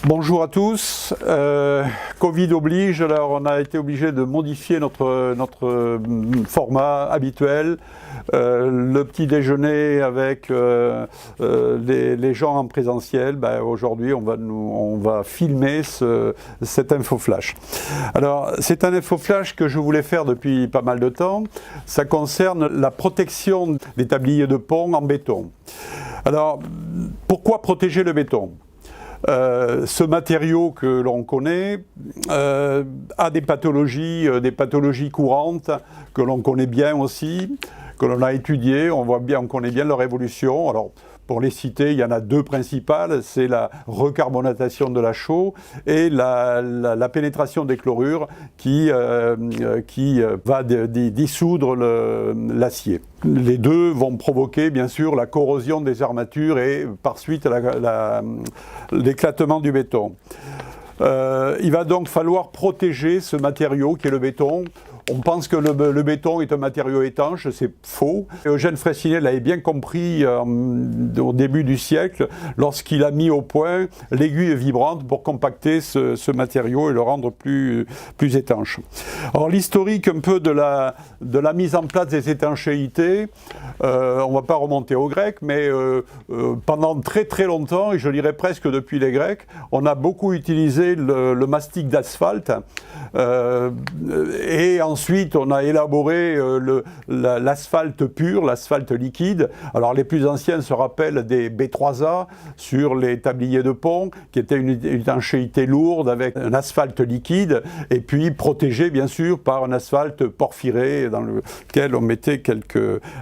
Bonjour à tous. Covid oblige, alors on a été obligé de modifier notre format habituel. Le petit déjeuner avec les gens en présentiel. Aujourd'hui, on va filmer cet infoflash. Alors, c'est un infoflash que je voulais faire depuis pas mal de temps. Ça concerne la protection des tabliers de pont en béton. Alors, pourquoi protéger le béton ? Ce matériau que l'on connaît a des pathologies courantes que l'on connaît bien aussi, que l'on a étudiées, on connaît bien leur évolution. Alors, pour les citer, il y en a deux principales, c'est la recarbonatation de la chaux et la pénétration des chlorures qui va dissoudre l'acier. Les deux vont provoquer bien sûr la corrosion des armatures et par suite l'éclatement du béton. Il va donc falloir protéger ce matériau qui est le béton. On pense que le béton est un matériau étanche, c'est faux. Eugène Freycinet l'avait bien compris au début du siècle lorsqu'il a mis au point l'aiguille vibrante pour compacter ce matériau et le rendre plus étanche. Alors l'historique un peu de la mise en place des étanchéités, on ne va pas remonter aux Grecs, mais pendant très très longtemps, et je dirais presque depuis les Grecs, on a beaucoup utilisé le mastic d'asphalte et ensuite, on a élaboré l'asphalte pur, l'asphalte liquide. Alors, les plus anciens se rappellent des B3A sur les tabliers de pont, qui était une étanchéité lourde avec un asphalte liquide, et puis protégé, bien sûr, par un asphalte porphyré dans lequel on mettait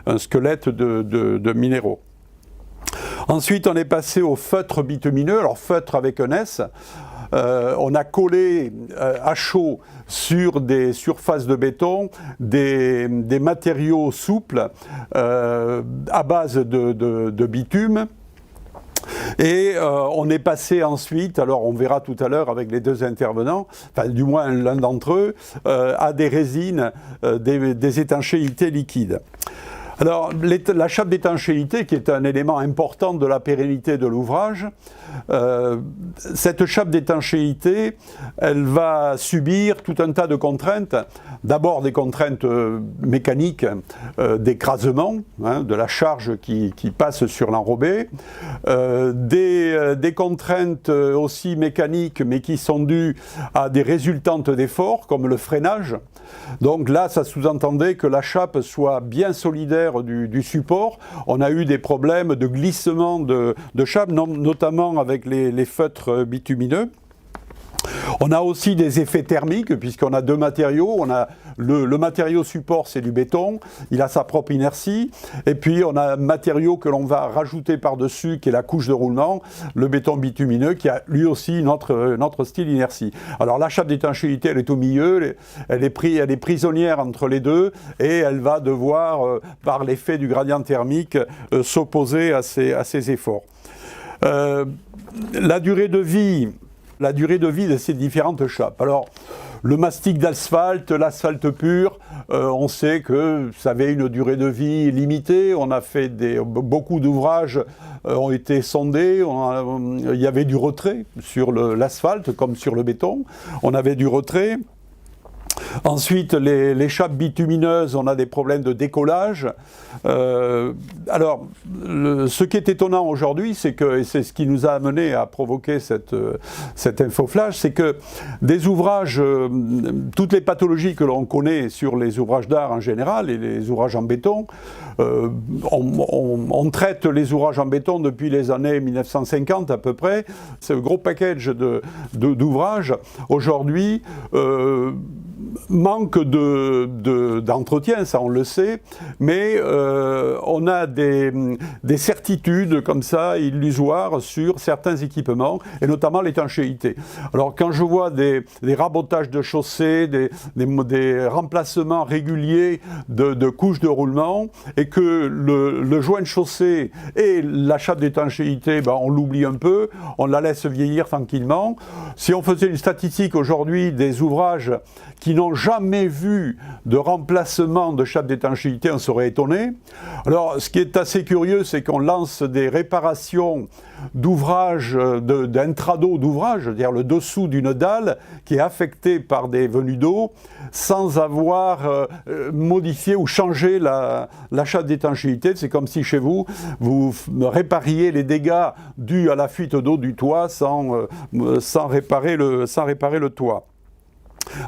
un squelette de minéraux. Ensuite, on est passé au feutre bitumineux, alors feutre avec un S. On a collé à chaud sur des surfaces de béton des matériaux souples à base de bitume. Et on est passé ensuite, alors on verra tout à l'heure avec les deux intervenants, enfin du moins l'un d'entre eux, à des résines, des étanchéités liquides. Alors, la chape d'étanchéité, qui est un élément important de la pérennité de l'ouvrage, cette chape d'étanchéité, elle va subir tout un tas de contraintes. D'abord des contraintes mécaniques d'écrasement, de la charge qui passe sur l'enrobé, des contraintes aussi mécaniques, mais qui sont dues à des résultantes d'efforts, comme le freinage. Donc là, ça sous-entendait que la chape soit bien solidaire du support. On a eu des problèmes de glissement de chape, notamment avec les feutres bitumineux. On a aussi des effets thermiques, puisqu'on a deux matériaux. On a le matériau support, c'est du béton, il a sa propre inertie. Et puis on a un matériau que l'on va rajouter par-dessus, qui est la couche de roulement, le béton bitumineux, qui a lui aussi notre style inertie. Alors la chape d'étanchéité, elle est au milieu, elle est prisonnière entre les deux, et elle va devoir, par l'effet du gradient thermique, s'opposer à ces efforts. La durée de vie de ces différentes chapes. Alors, le mastic d'asphalte, l'asphalte pur, on sait que ça avait une durée de vie limitée. On a fait beaucoup d'ouvrages ont été sondés. Il y avait du retrait sur l'asphalte comme sur le béton. On avait du retrait. Ensuite, les chapes bitumineuses, on a des problèmes de décollage. Alors, ce qui est étonnant aujourd'hui, c'est que, et c'est ce qui nous a amené à provoquer cet infoflash, c'est que des ouvrages, toutes les pathologies que l'on connaît sur les ouvrages d'art en général et les ouvrages en béton, on traite les ouvrages en béton depuis les années 1950 à peu près. C'est un gros package d'ouvrages. Aujourd'hui, manque d'entretien, ça on le sait, mais on a des certitudes comme ça, illusoires, sur certains équipements, et notamment l'étanchéité. Alors quand je vois des rabotages de chaussées, des remplacements réguliers de couches de roulement, et que le joint de chaussée et la chape d'étanchéité, on l'oublie un peu, on la laisse vieillir tranquillement. Si on faisait une statistique aujourd'hui des ouvrages qui n'ont n'ont jamais vu de remplacement de chape d'étanchéité en seraient étonnés. Alors, ce qui est assez curieux, c'est qu'on lance des réparations d'ouvrages, d'intrado d'ouvrage, c'est-à-dire le dessous d'une dalle qui est affectée par des venues d'eau, sans avoir modifié ou changé la chape d'étanchéité. C'est comme si chez vous, vous répariez les dégâts dus à la fuite d'eau du toit sans réparer le toit.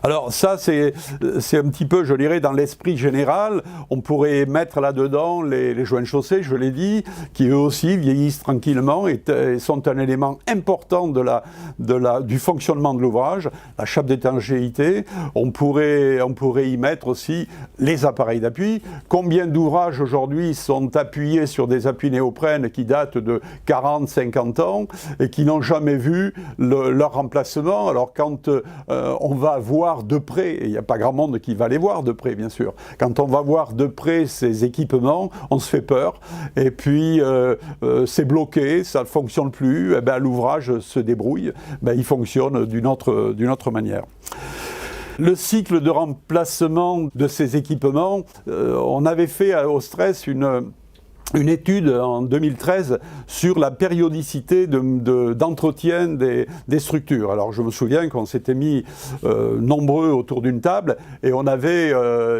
Alors ça, c'est un petit peu, je dirais, dans l'esprit général. On pourrait mettre là-dedans les joints de chaussée, je l'ai dit, qui eux aussi vieillissent tranquillement et sont un élément important du fonctionnement de l'ouvrage. La chape d'étanchéité, on pourrait y mettre aussi les appareils d'appui. Combien d'ouvrages aujourd'hui sont appuyés sur des appuis néoprène qui datent de 40, 50 ans et qui n'ont jamais vu leur remplacement. Alors quand on va voir de près, et il n'y a pas grand monde qui va les voir de près bien sûr, quand on va voir de près ces équipements, on se fait peur, et puis c'est bloqué, ça ne fonctionne plus, et ben, l'ouvrage se débrouille, ben, il fonctionne d'une autre manière. Le cycle de remplacement de ces équipements, on avait fait au Stress une étude en 2013 sur la périodicité d'entretien des structures. Alors je me souviens qu'on s'était mis nombreux autour d'une table et on avait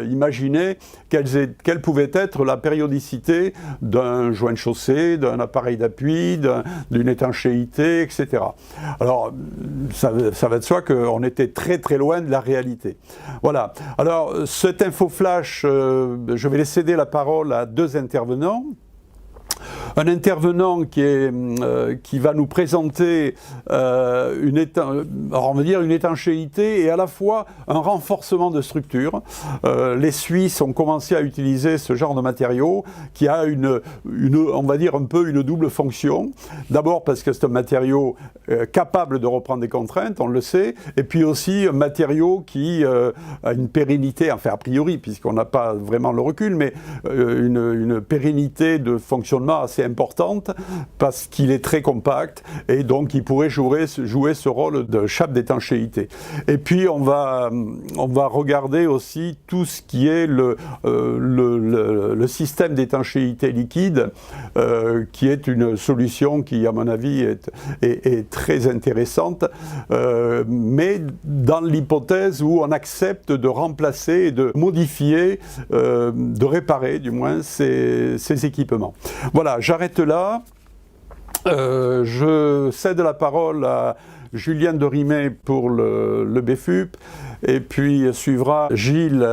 imaginé quelle pouvait être la périodicité d'un joint de chaussée, d'un appareil d'appui, d'une étanchéité, etc. Alors ça va de soi qu'on était très très loin de la réalité. Voilà. Alors cet infoflash, je vais céder la parole à deux intervenants. Un intervenant qui va nous présenter une étanchéité et à la fois un renforcement de structure. Les Suisses ont commencé à utiliser ce genre de matériau qui a on va dire un peu une double fonction. D'abord parce que c'est un matériau capable de reprendre des contraintes, on le sait, et puis aussi un matériau qui a une pérennité, enfin a priori, puisqu'on n'a pas vraiment le recul, mais une pérennité de fonctionnement assez importante parce qu'il est très compact et donc il pourrait jouer ce rôle de chape d'étanchéité. Et puis on va regarder aussi tout ce qui est le système d'étanchéité liquide qui est une solution qui à mon avis est très intéressante, mais dans l'hypothèse où on accepte de remplacer et de modifier, de réparer du moins ces équipements. Voilà, j'arrête là. Je cède la parole à Julien de Rimet pour le BFUP, et puis suivra Gilles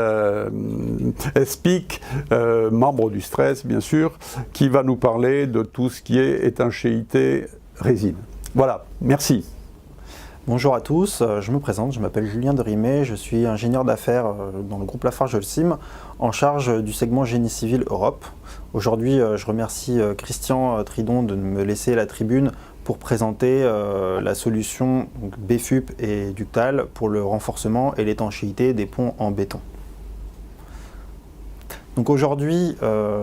Espic, membre du Stress bien sûr, qui va nous parler de tout ce qui est étanchéité résine. Voilà, merci. Bonjour à tous, je me présente, je m'appelle Julien de Rimet, je suis ingénieur d'affaires dans le groupe Lafarge-Holcim en charge du segment génie civil Europe. Aujourd'hui, je remercie Christian Tridon de me laisser la tribune pour présenter la solution BFUP et Ductal pour le renforcement et l'étanchéité des ponts en béton. Donc aujourd'hui,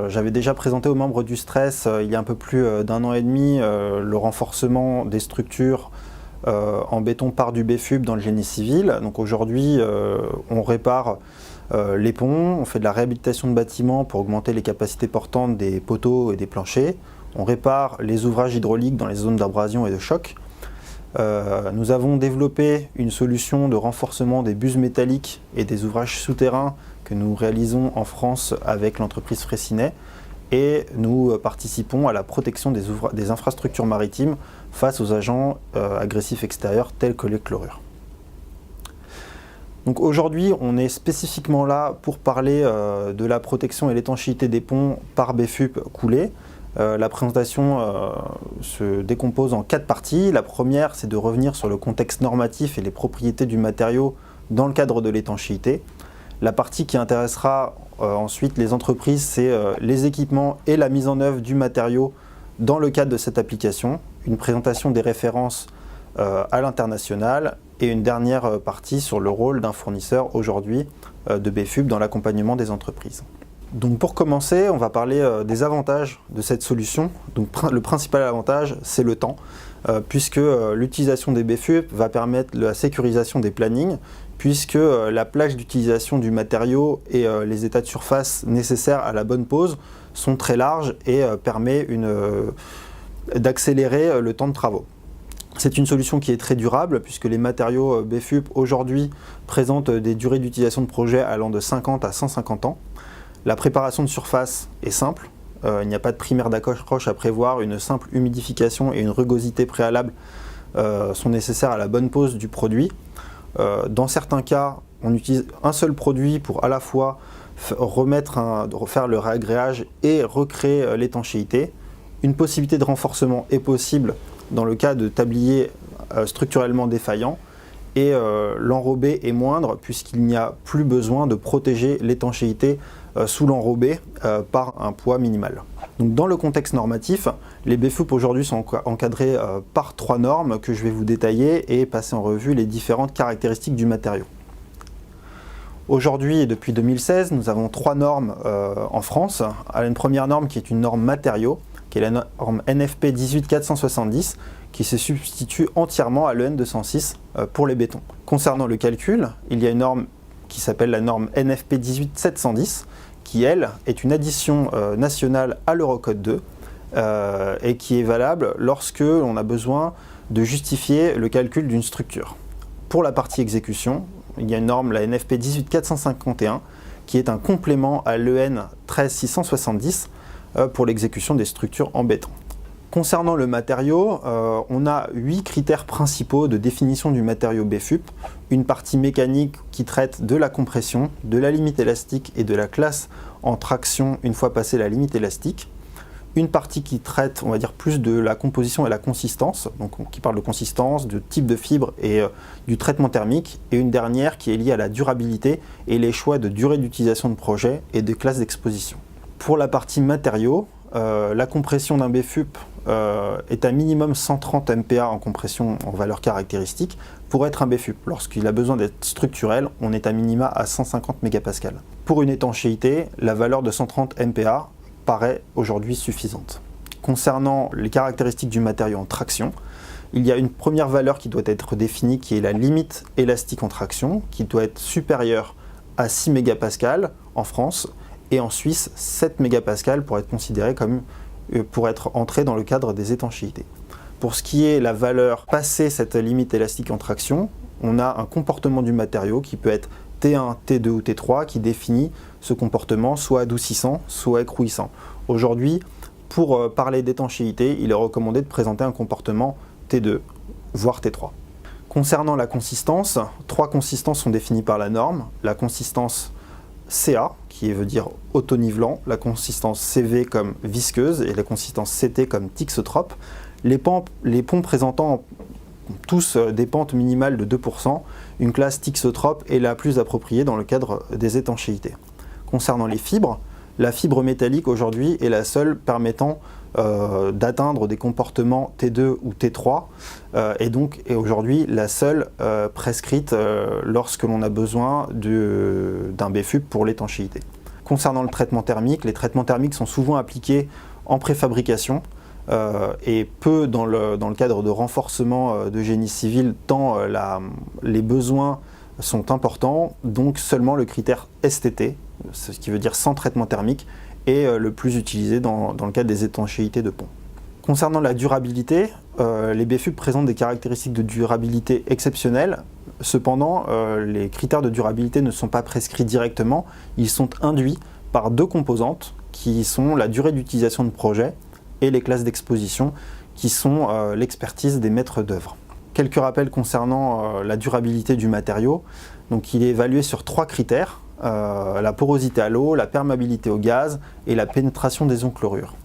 j'avais déjà présenté aux membres du Stress il y a un peu plus d'1 an et demi le renforcement des structures en béton par du BFUP dans le génie civil. Donc aujourd'hui, on répare les ponts, on fait de la réhabilitation de bâtiments pour augmenter les capacités portantes des poteaux et des planchers. On répare les ouvrages hydrauliques dans les zones d'abrasion et de choc. Nous avons développé une solution de renforcement des buses métalliques et des ouvrages souterrains que nous réalisons en France avec l'entreprise Fraissinet. Et nous participons à la protection des infrastructures maritimes face aux agents agressifs extérieurs tels que les chlorures. Donc aujourd'hui, on est spécifiquement là pour parler de la protection et l'étanchéité des ponts par BFUP coulé. La présentation se décompose en 4 parties. La première, c'est de revenir sur le contexte normatif et les propriétés du matériau dans le cadre de l'étanchéité. La partie qui intéressera ensuite les entreprises, c'est les équipements et la mise en œuvre du matériau dans le cadre de cette application, une présentation des références à l'international et une dernière partie sur le rôle d'un fournisseur aujourd'hui de BFUP dans l'accompagnement des entreprises. Donc pour commencer, on va parler des avantages de cette solution. Donc le principal avantage, c'est le temps, puisque l'utilisation des BFUP va permettre la sécurisation des plannings, puisque la plage d'utilisation du matériau et les états de surface nécessaires à la bonne pose sont très larges et permet d'accélérer le temps de travaux. C'est une solution qui est très durable puisque les matériaux BFUP aujourd'hui présentent des durées d'utilisation de projet allant de 50 à 150 ans. La préparation de surface est simple, il n'y a pas de primaire d'accroche à prévoir, une simple humidification et une rugosité préalable sont nécessaires à la bonne pose du produit. Dans certains cas, on utilise un seul produit pour à la fois faire le réagréage et recréer l'étanchéité. Une possibilité de renforcement est possible dans le cas de tabliers structurellement défaillants et l'enrobé est moindre puisqu'il n'y a plus besoin de protéger l'étanchéité sous l'enrobé par un poids minimal. Donc dans le contexte normatif, les BFUP aujourd'hui sont encadrés par 3 normes que je vais vous détailler et passer en revue les différentes caractéristiques du matériau. Aujourd'hui et depuis 2016, nous avons 3 normes en France. Une première norme qui est une norme matériaux, qui est la norme NFP 18470, qui se substitue entièrement à l'EN 206 pour les bétons. Concernant le calcul, il y a une norme qui s'appelle la norme NFP 18710, qui elle est une addition nationale à l'Eurocode 2 et qui est valable lorsque l'on a besoin de justifier le calcul d'une structure. Pour la partie exécution, il y a une norme, la NFP 18451, qui est un complément à l'EN 13670 pour l'exécution des structures en béton. Concernant le matériau, on a 8 critères principaux de définition du matériau BFUP. Une partie mécanique qui traite de la compression, de la limite élastique et de la classe en traction une fois passé la limite élastique. Une partie qui traite, on va dire, plus de la composition et la consistance, donc qui parle de consistance, de type de fibre et du traitement thermique. Et une dernière qui est liée à la durabilité et les choix de durée d'utilisation de projet et de classes d'exposition. Pour la partie matériaux, la compression d'un BFUP est à minimum 130 MPa en compression en valeur caractéristique pour être un BFUP. Lorsqu'il a besoin d'être structurel, on est à minima à 150 MPa. Pour une étanchéité, la valeur de 130 MPa paraît aujourd'hui suffisante. Concernant les caractéristiques du matériau en traction, il y a une première valeur qui doit être définie qui est la limite élastique en traction, qui doit être supérieure à 6 MPa en France et en Suisse 7 MPa pour être considéré comme pour être entré dans le cadre des étanchéités. Pour ce qui est la valeur passée cette limite élastique en traction, on a un comportement du matériau qui peut être T1, T2 ou T3 qui définit ce comportement soit adoucissant, soit écrouissant. Aujourd'hui, pour parler d'étanchéité, il est recommandé de présenter un comportement T2, voire T3. Concernant la consistance, 3 consistances sont définies par la norme. La consistance CA, qui veut dire autonivelant, la consistance CV comme visqueuse et la consistance CT comme thixotrope. Les ponts présentant tous des pentes minimales de 2%, une classe thixotrope est la plus appropriée dans le cadre des étanchéités. Concernant les fibres, la fibre métallique aujourd'hui est la seule permettant d'atteindre des comportements T2 ou T3 et donc est aujourd'hui la seule prescrite lorsque l'on a besoin d'un BFUP pour l'étanchéité. Concernant le traitement thermique, les traitements thermiques sont souvent appliqués en préfabrication et peu dans le cadre de renforcement de génie civil tant les besoins sont importants, donc seulement le critère STT, ce qui veut dire sans traitement thermique, est le plus utilisé dans le cadre des étanchéités de pont. Concernant la durabilité, les BFUP présentent des caractéristiques de durabilité exceptionnelles. Cependant, les critères de durabilité ne sont pas prescrits directement, ils sont induits par 2 composantes qui sont la durée d'utilisation de projet et les classes d'exposition qui sont l'expertise des maîtres d'œuvre. Quelques rappels concernant la durabilité du matériau. Donc, il est évalué sur 3 critères, la porosité à l'eau, la perméabilité au gaz et la pénétration des ions chlorure.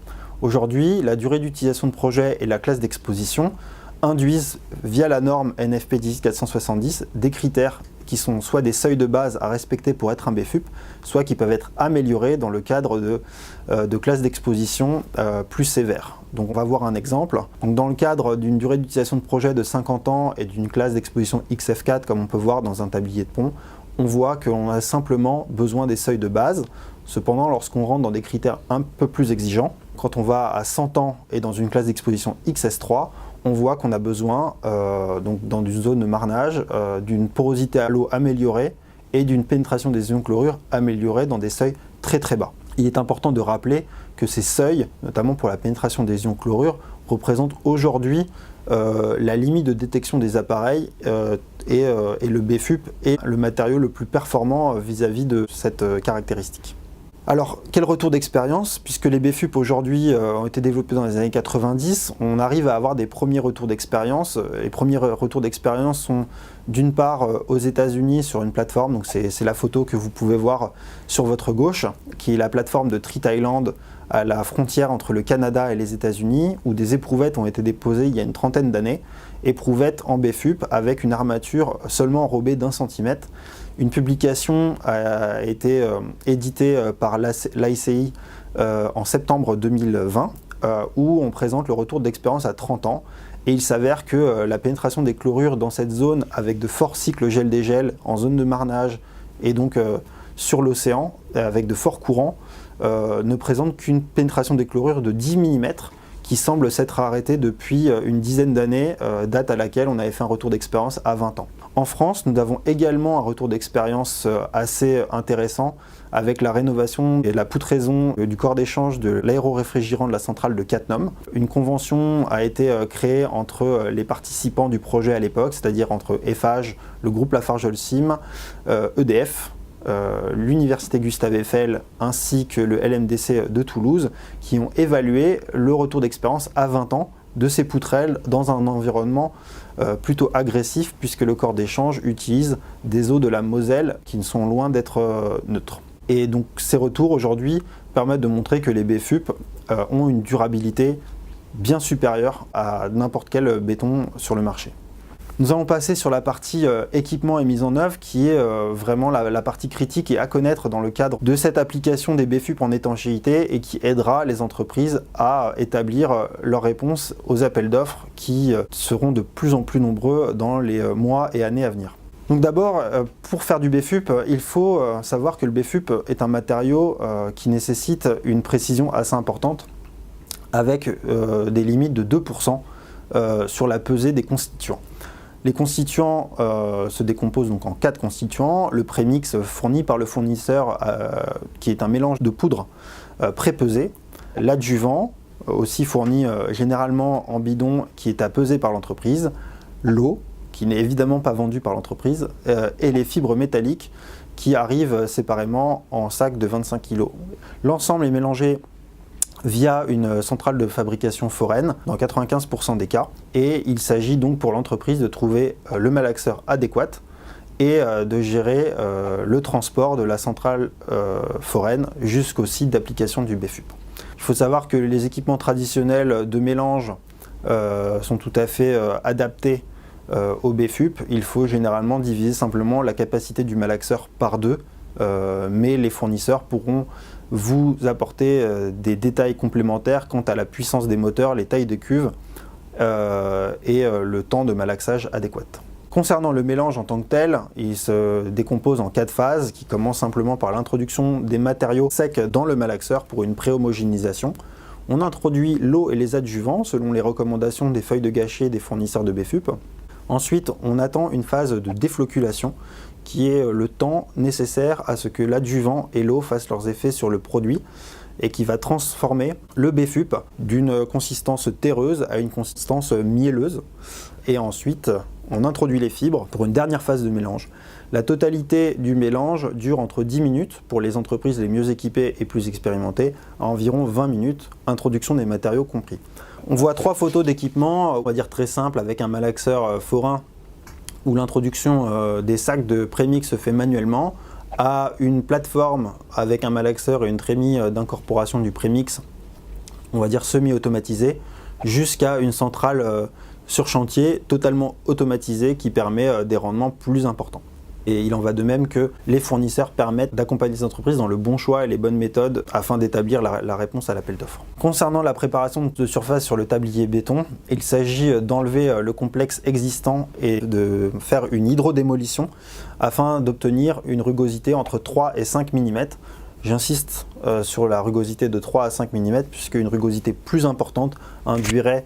Aujourd'hui, la durée d'utilisation de projet et la classe d'exposition induisent via la norme NFP 18470 des critères qui sont soit des seuils de base à respecter pour être un BFUP, soit qui peuvent être améliorés dans le cadre de classes d'exposition plus sévères. Donc on va voir un exemple. Donc dans le cadre d'une durée d'utilisation de projet de 50 ans et d'une classe d'exposition XF4 comme on peut voir dans un tablier de pont, on voit qu'on a simplement besoin des seuils de base. Cependant, lorsqu'on rentre dans des critères un peu plus exigeants, quand on va à 100 ans et dans une classe d'exposition XS3, on voit qu'on a besoin, donc dans une zone de marnage, d'une porosité à l'eau améliorée et d'une pénétration des ions chlorure améliorée dans des seuils très très bas. Il est important de rappeler que ces seuils, notamment pour la pénétration des ions chlorure, représentent aujourd'hui la limite de détection des appareils et le BFUP est le matériau le plus performant vis-à-vis de cette caractéristique. Alors, quel retour d'expérience? Puisque les BFUP aujourd'hui ont été développés dans les années 90, on arrive à avoir des premiers retours d'expérience. Les premiers retours d'expérience sont d'une part aux États-Unis sur une plateforme, donc c'est la photo que vous pouvez voir sur votre gauche, qui est la plateforme de Treat Island à la frontière entre le Canada et les États-Unis, où des éprouvettes ont été déposées il y a une trentaine d'années, éprouvettes en BFUP avec une armature seulement enrobée d'1 centimètre. Une publication a été éditée par l'ICI en septembre 2020 où on présente le retour d'expérience à 30 ans et il s'avère que la pénétration des chlorures dans cette zone avec de forts cycles gel-dégel en zone de marnage et donc sur l'océan avec de forts courants ne présente qu'une pénétration des chlorures de 10 mm qui semble s'être arrêtée depuis une dizaine d'années, date à laquelle on avait fait un retour d'expérience à 20 ans. En France, nous avons également un retour d'expérience assez intéressant avec la rénovation et la poutraison du corps d'échange de l'aéroréfrigérant de la centrale de Cattenom. Une convention a été créée entre les participants du projet à l'époque, c'est-à-dire entre Eiffage, le groupe Lafarge-Holcim, EDF, l'Université Gustave Eiffel ainsi que le LMDC de Toulouse qui ont évalué le retour d'expérience à 20 ans de ces poutrelles dans un environnement plutôt agressif puisque le corps d'échange utilise des eaux de la Moselle qui ne sont loin d'être neutres. Et donc ces retours aujourd'hui permettent de montrer que les BFUP ont une durabilité bien supérieure à n'importe quel béton sur le marché. Nous allons passer sur la partie équipement et mise en œuvre qui est vraiment la partie critique et à connaître dans le cadre de cette application des BFUP en étanchéité et qui aidera les entreprises à établir leur réponse aux appels d'offres qui seront de plus en plus nombreux dans les mois et années à venir. Donc d'abord, pour faire du BFUP, il faut savoir que le BFUP est un matériau qui nécessite une précision assez importante avec des limites de 2% sur la pesée des constituants. Les constituants se décomposent donc en 4 constituants. Le prémix fourni par le fournisseur qui est un mélange de poudre pré-pesée. L'adjuvant aussi fourni généralement en bidon qui est à peser par l'entreprise. L'eau qui n'est évidemment pas vendue par l'entreprise. Et les fibres métalliques qui arrivent séparément en sac de 25 kg. L'ensemble est mélangé via une centrale de fabrication foraine dans 95% des cas. Et il s'agit donc pour l'entreprise de trouver le malaxeur adéquat et de gérer le transport de la centrale foraine jusqu'au site d'application du BFUP. Il faut savoir que les équipements traditionnels de mélange sont tout à fait adaptés au BFUP. Il faut généralement diviser simplement la capacité du malaxeur par 2, mais les fournisseurs pourront vous apporter des détails complémentaires quant à la puissance des moteurs, les tailles de cuves et le temps de malaxage adéquat. Concernant le mélange en tant que tel, il se décompose en 4 phases qui commencent simplement par l'introduction des matériaux secs dans le malaxeur pour une pré-homogénéisation. On introduit l'eau et les adjuvants selon les recommandations des feuilles de gâchis des fournisseurs de BFUP. Ensuite, on attend une phase de défloculation qui est le temps nécessaire à ce que l'adjuvant et l'eau fassent leurs effets sur le produit et qui va transformer le BFUP d'une consistance terreuse à une consistance mielleuse. Et ensuite, on introduit les fibres pour une dernière phase de mélange. La totalité du mélange dure entre 10 minutes pour les entreprises les mieux équipées et plus expérimentées, à environ 20 minutes, introduction des matériaux compris. On voit 3 photos d'équipement, on va dire très simples, avec un malaxeur forain où l'introduction des sacs de prémix se fait manuellement, à une plateforme avec un malaxeur et une trémie d'incorporation du prémix, on va dire semi-automatisée, jusqu'à une centrale sur chantier totalement automatisée qui permet des rendements plus importants. Et il en va de même que les fournisseurs permettent d'accompagner les entreprises dans le bon choix et les bonnes méthodes afin d'établir la réponse à l'appel d'offres. Concernant la préparation de surface sur le tablier béton, il s'agit d'enlever le complexe existant et de faire une hydrodémolition afin d'obtenir une rugosité entre 3 et 5 mm. J'insiste sur la rugosité de 3 à 5 mm puisque une rugosité plus importante induirait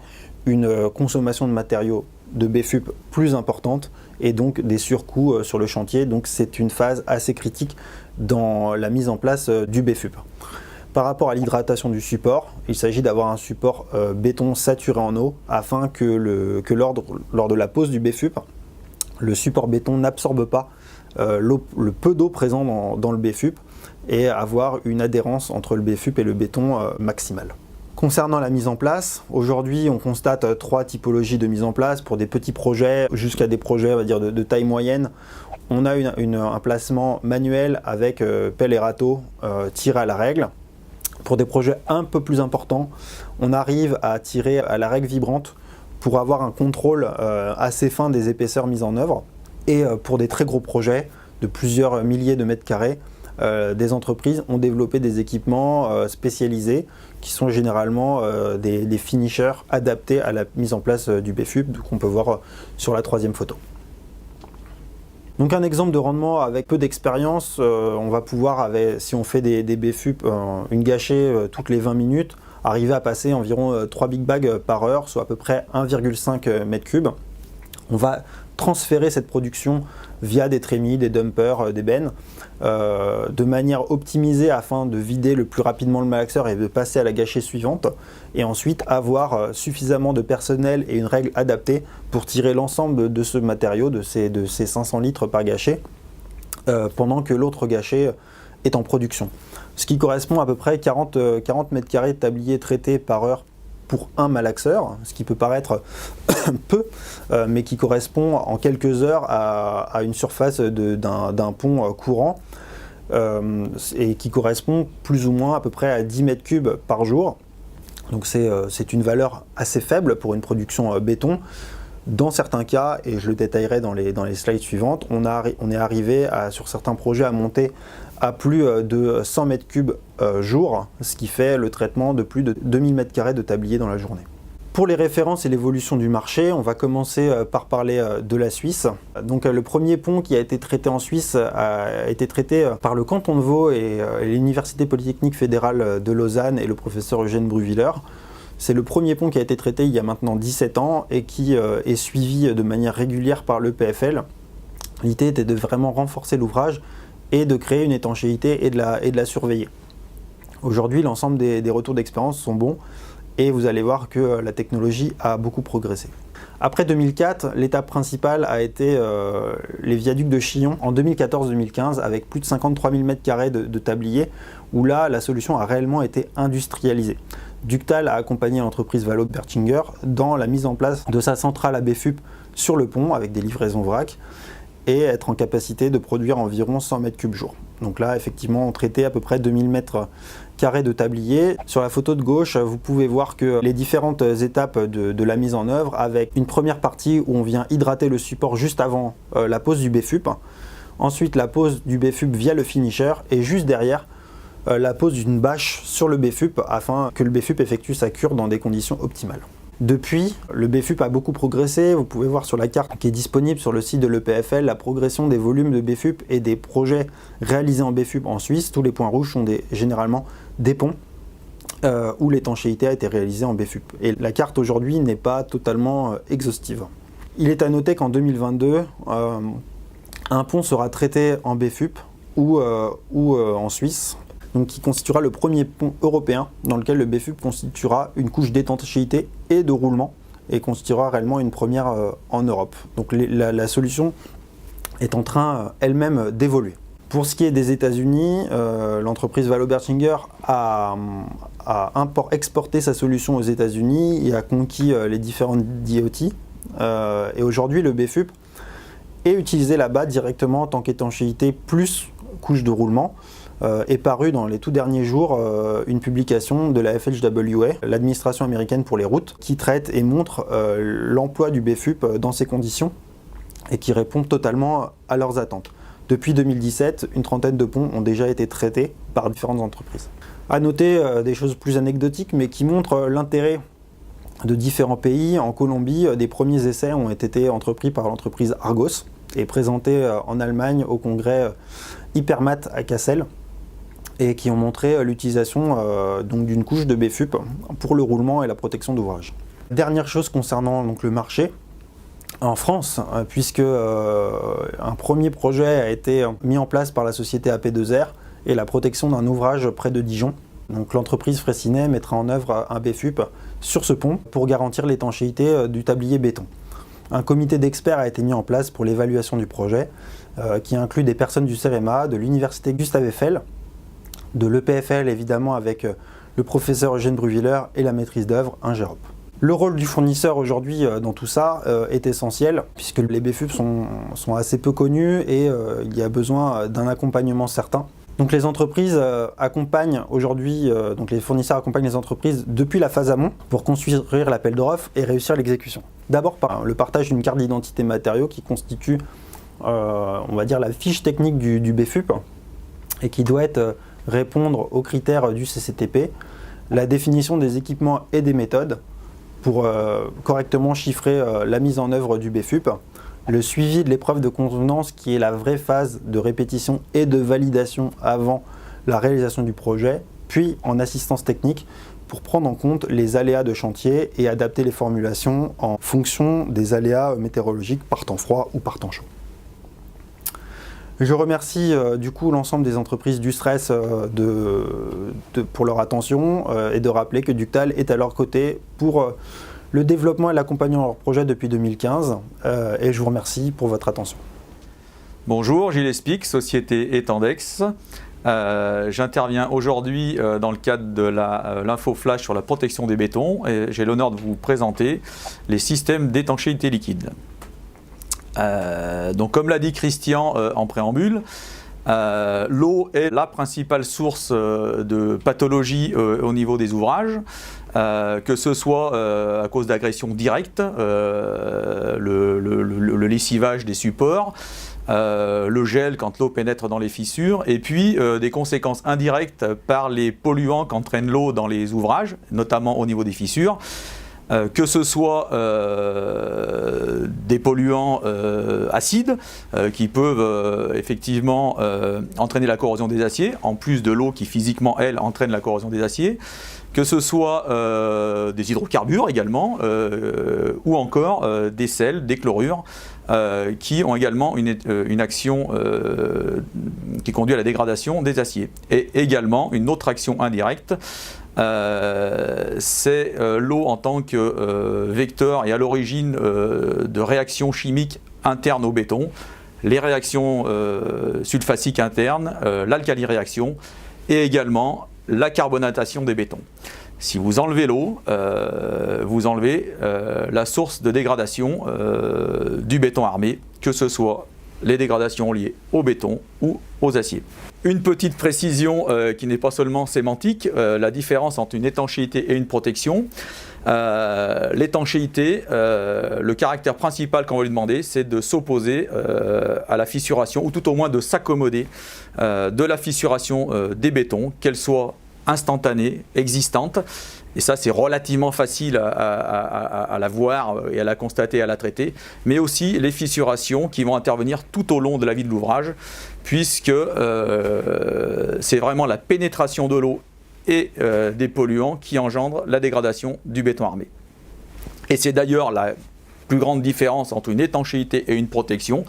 une consommation de matériaux de BFUP plus importante et donc des surcoûts sur le chantier. Donc c'est une phase assez critique dans la mise en place du BFUP. Par rapport à l'hydratation du support, il s'agit d'avoir un support béton saturé en eau afin que lors de la pose du BFUP, le support béton n'absorbe pas le peu d'eau présent dans le BFUP et avoir une adhérence entre le BFUP et le béton maximale. Concernant la mise en place, aujourd'hui on constate 3 typologies de mise en place pour des petits projets jusqu'à des projets on va dire, de taille moyenne. On a un placement manuel avec pelle et râteau tiré à la règle. Pour des projets un peu plus importants, on arrive à tirer à la règle vibrante pour avoir un contrôle assez fin des épaisseurs mises en œuvre. Et pour des très gros projets de plusieurs milliers de mètres carrés, des entreprises ont développé des équipements spécialisés qui sont généralement des finishers adaptés à la mise en place du BFUP, qu'on peut voir sur la 3e photo. Donc un exemple de rendement avec peu d'expérience, on va pouvoir, si on fait des BFUP, une gâchée toutes les 20 minutes, arriver à passer environ 3 big bags par heure, soit à peu près 1,5 m3. On va transférer cette production via des trémies, des dumpers, des bennes, de manière optimisée afin de vider le plus rapidement le malaxeur et de passer à la gâchée suivante, et ensuite avoir suffisamment de personnel et une règle adaptée pour tirer l'ensemble de ce matériau, de ces 500 litres par gâchée, pendant que l'autre gâchée est en production. Ce qui correspond à peu près 40 mètres carrés de tablier traités par heure pour un malaxeur, ce qui peut paraître peu, mais qui correspond en quelques heures à une surface d'un pont courant, et qui correspond plus ou moins à peu près à 10 mètres cubes par jour. Donc c'est une valeur assez faible pour une production béton. Dans certains cas, et je le détaillerai dans les slides suivantes, on est arrivé sur certains projets à monter à plus de 100 mètres cubes jour, ce qui fait le traitement de plus de 2000 mètres carrés de tablier dans la journée. Pour les références et l'évolution du marché, on va commencer par parler de la Suisse. Donc le premier pont qui a été traité en Suisse a été traité par le canton de Vaud et l'Université Polytechnique Fédérale de Lausanne et le professeur Eugène Bruviller. C'est le premier pont qui a été traité il y a maintenant 17 ans et qui est suivi de manière régulière par l'EPFL. L'idée était de vraiment renforcer l'ouvrage et de créer une étanchéité et de la surveiller. Aujourd'hui, l'ensemble des retours d'expérience sont bons et vous allez voir que la technologie a beaucoup progressé. Après 2004, l'étape principale a été les viaducs de Chillon en 2014-2015 avec plus de 53 000 m² de tablier où là, la solution a réellement été industrialisée. Ductal a accompagné l'entreprise Valo-Berchinger dans la mise en place de sa centrale à BFUP sur le pont avec des livraisons vrac et être en capacité de produire environ 100 m3 jour. Donc là, effectivement, on traitait à peu près 2000 m² de tablier. Sur la photo de gauche, vous pouvez voir que les différentes étapes de la mise en œuvre avec une première partie où on vient hydrater le support juste avant la pose du BFUP, ensuite la pose du BFUP via le finisher et juste derrière la pose d'une bâche sur le BFUP afin que le BFUP effectue sa cure dans des conditions optimales. Depuis, le BFUP a beaucoup progressé. Vous pouvez voir sur la carte qui est disponible sur le site de l'EPFL la progression des volumes de BFUP et des projets réalisés en BFUP en Suisse. Tous les points rouges sont généralement des ponts où l'étanchéité a été réalisée en BFUP. Et la carte aujourd'hui n'est pas totalement exhaustive. Il est à noter qu'en 2022, un pont sera traité en BFUP ou en Suisse, donc qui constituera le premier pont européen dans lequel le BFUP constituera une couche d'étanchéité et de roulement et constituera réellement une première en Europe. Donc la solution est en train elle-même d'évoluer. Pour ce qui est des États-Unis, l'entreprise Valo-Berchinger a exporté sa solution aux États-Unis et a conquis les différentes DOT. Et aujourd'hui, le BFUP est utilisé là-bas directement en tant qu'étanchéité plus couche de roulement. Est paru dans les tout derniers jours une publication de la FHWA, l'administration américaine pour les routes, qui traite et montre l'emploi du BFUP dans ces conditions et qui répond totalement à leurs attentes. Depuis 2017, une trentaine de ponts ont déjà été traités par différentes entreprises. À noter des choses plus anecdotiques, mais qui montrent l'intérêt de différents pays. En Colombie, des premiers essais ont été entrepris par l'entreprise Argos et présentés en Allemagne au congrès Hypermat à Kassel, et qui ont montré l'utilisation donc d'une couche de BFUP pour le roulement et la protection d'ouvrage. Dernière chose concernant donc, le marché, en France, puisque un premier projet a été mis en place par la société AP2R et la protection d'un ouvrage près de Dijon. Donc l'entreprise Freycinet mettra en œuvre un BFUP sur ce pont pour garantir l'étanchéité du tablier béton. Un comité d'experts a été mis en place pour l'évaluation du projet, qui inclut des personnes du CEREMA, de l'université Gustave Eiffel, de l'EPFL évidemment avec le professeur Eugène Bruviller et la maîtrise d'œuvre Ingerop. Le rôle du fournisseur aujourd'hui dans tout ça est essentiel puisque les BFUP sont assez peu connus et il y a besoin d'un accompagnement certain. Donc les entreprises accompagnent aujourd'hui, donc les fournisseurs accompagnent les entreprises depuis la phase amont pour construire l'appel d'offres et réussir l'exécution. D'abord par le partage d'une carte d'identité matériaux qui constitue, on va dire, la fiche technique du BFUP et qui doit répondre aux critères du CCTP, la définition des équipements et des méthodes pour correctement chiffrer la mise en œuvre du BFUP, le suivi de l'épreuve de convenance qui est la vraie phase de répétition et de validation avant la réalisation du projet, puis en assistance technique pour prendre en compte les aléas de chantier et adapter les formulations en fonction des aléas météorologiques par temps froid ou par temps chaud. Je remercie du coup l'ensemble des entreprises du stress pour leur attention et de rappeler que Ductal est à leur côté pour le développement et l'accompagnement de leur projet depuis 2015 et je vous remercie pour votre attention. Bonjour, Gilles Espic, société Etendex. J'interviens aujourd'hui dans le cadre de l'info flash sur la protection des bétons et j'ai l'honneur de vous présenter les systèmes d'étanchéité liquide. Donc comme l'a dit Christian en préambule, l'eau est la principale source de pathologie au niveau des ouvrages, que ce soit à cause d'agressions directes, le lessivage des supports, le gel quand l'eau pénètre dans les fissures, et puis des conséquences indirectes par les polluants qu'entraîne l'eau dans les ouvrages, notamment au niveau des fissures. Que ce soit des polluants acides qui peuvent effectivement entraîner la corrosion des aciers, en plus de l'eau qui physiquement, elle, entraîne la corrosion des aciers, que ce soit des hydrocarbures également, ou encore des sels, des chlorures, qui ont également une action qui conduit à la dégradation des aciers. Et également une autre action indirecte, c'est l'eau en tant que vecteur et à l'origine de réactions chimiques internes au béton, les réactions sulfaciques internes, l'alcali-réaction et également la carbonatation des bétons. Si vous enlevez l'eau, vous enlevez la source de dégradation du béton armé, que ce soit les dégradations liées au béton ou aux aciers. Une petite précision qui n'est pas seulement sémantique, la différence entre une étanchéité et une protection. L'étanchéité, le caractère principal qu'on va lui demander, c'est de s'opposer à la fissuration, ou tout au moins de s'accommoder de la fissuration des bétons, qu'elle soit instantanée, existante. Et ça, c'est relativement facile à la voir et à la constater, à la traiter, mais aussi les fissurations qui vont intervenir tout au long de la vie de l'ouvrage, puisque c'est vraiment la pénétration de l'eau et des polluants qui engendrent la dégradation du béton armé. Et c'est d'ailleurs la plus grande différence entre une étanchéité et une protection.